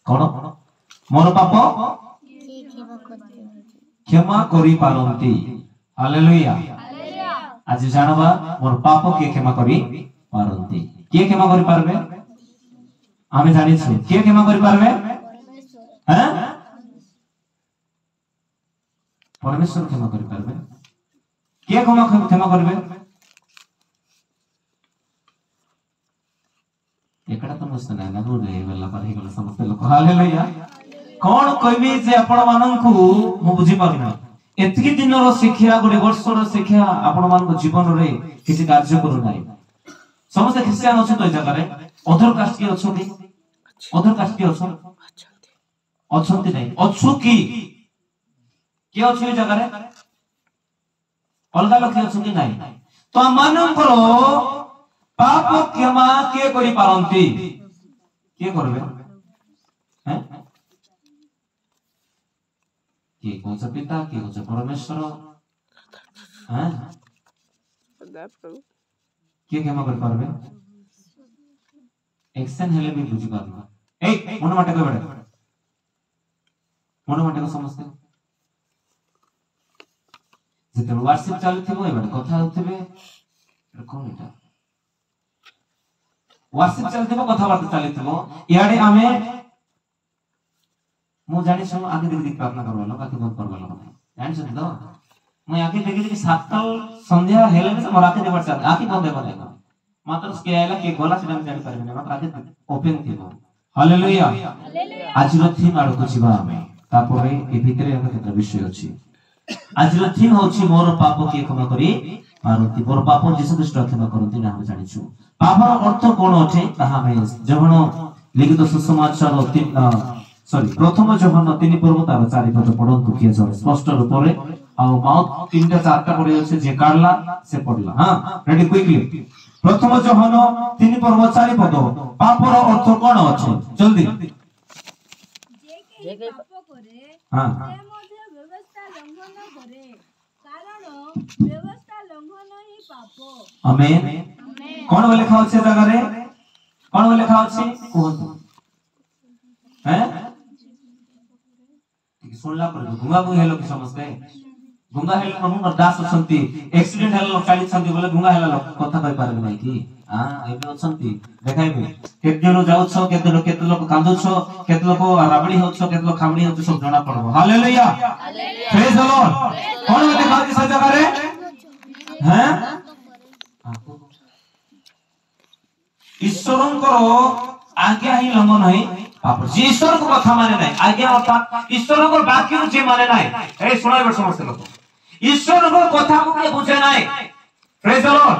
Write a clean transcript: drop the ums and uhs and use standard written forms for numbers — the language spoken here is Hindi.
कोन मोर पाप क्षमा करि पारंती हालेलुया आज जानबा मोर पाप के क्षमा करि पारंती के क्षमा करि पारबे आमे जानि छु के क्षमा करि पारबे हैं परमेश्वर क्षमा करि पारबे के क्षमा करबे एकटा तो मस्त ना ना रे वाला पर हे गला समस्त लोक हालेलुया कोन कहबे जे आपण माननकु मु बुझी पाबिना एतकी दिन रो शिक्षा गुडे वर्ष रो शिक्षा आपण मान को जीवन रे किछि कार्य करू नाही समस्त क्रिश्चियन अछि तो जगह रे अदर कास्ट के अछोती अदर कास्ट के अछोती नाही अछु की के अछि जगह रे अलगा लोक अछि कि नाही तो माननकर पाप क्षमा के करि पारंती के करबे हैं के कोच पिता के कोच परमेश्वर हैं के क्षमा कर पारबे एक्शन हेले भी बुझी पारना ए मन माटे को बडे मन माटे को समझते जेते वर्शिप चलथिबो एबे कथा होथिबे कोन एटा वर्शिप चलथिबो कथा बात चलथिबो याडे आमे मु जानि सम आगे देख प्रार्थना करबलो बाकी बंद करबलो जानि छ तो मैं आगे देख सातल संध्या हेले से मोर आके देबर चाह आके बंद देबो नहीं मात्र के आइला के गोला से जानि परबे मात्र आगे ओपन थिबो हालेलुया आज रो थीम आडो को छिबा आमे तापरे ए भितरे हम केते विषय अछि आज रो थीम होछि मोर पाप के क्षमा करी पारंती मोर पाप यीशु ख्रीष्ट क्षमा करंती ना हम जानि छु पापर अर्थ कोन अथे ताहा में जहन लिखित सुसमाचार 3 सॉरी प्रथम जहन 3 पर्व तार 4 पद पढंतु किए जरे स्पष्ट रूप रे आ माउथ 3टा 4टा पढे अछि जे काढला से पढला हां रेडी क्विकली प्रथम जहन 3 पर्व 4 पद पापर अर्थ कोन अछि जल्दी जे के पाप करे हां से मध्ये व्यवस्था लंघन करे कारण व्यवस्था लंघन ही पाप आमेन कोन बोले खाओ छे जगह रे कोन बोले खाओ छे कहतु हैं सुनला पर गुंगा गुंगा हेलो कि समझते गुंगा हेलो हम दास असंती एक्सीडेंट हेलो लोक चाली छंती बोले गुंगा हेलो लोक कथा कहि पारबे नै कि हां एबे असंती देखाइबे केते नो जाउ छ केते लोक कांदु छ केते लोक राबड़ी हो छ केते लोक खाबड़ी हो छ सब जणा पड़बो हालेलुया प्रेज द लॉर्ड कोन बोले खाओ छे जगह रे हैं ईश्वरंकर आज्ञा ही लंघन है पाप जे ईश्वर को कथा माने नाही आज्ञा अर्थात ईश्वर को वाक्य जे माने नाही ए सुनाइबे समस्त लोक ईश्वर को कथा को के बुझे नाही प्रेज द लॉर्ड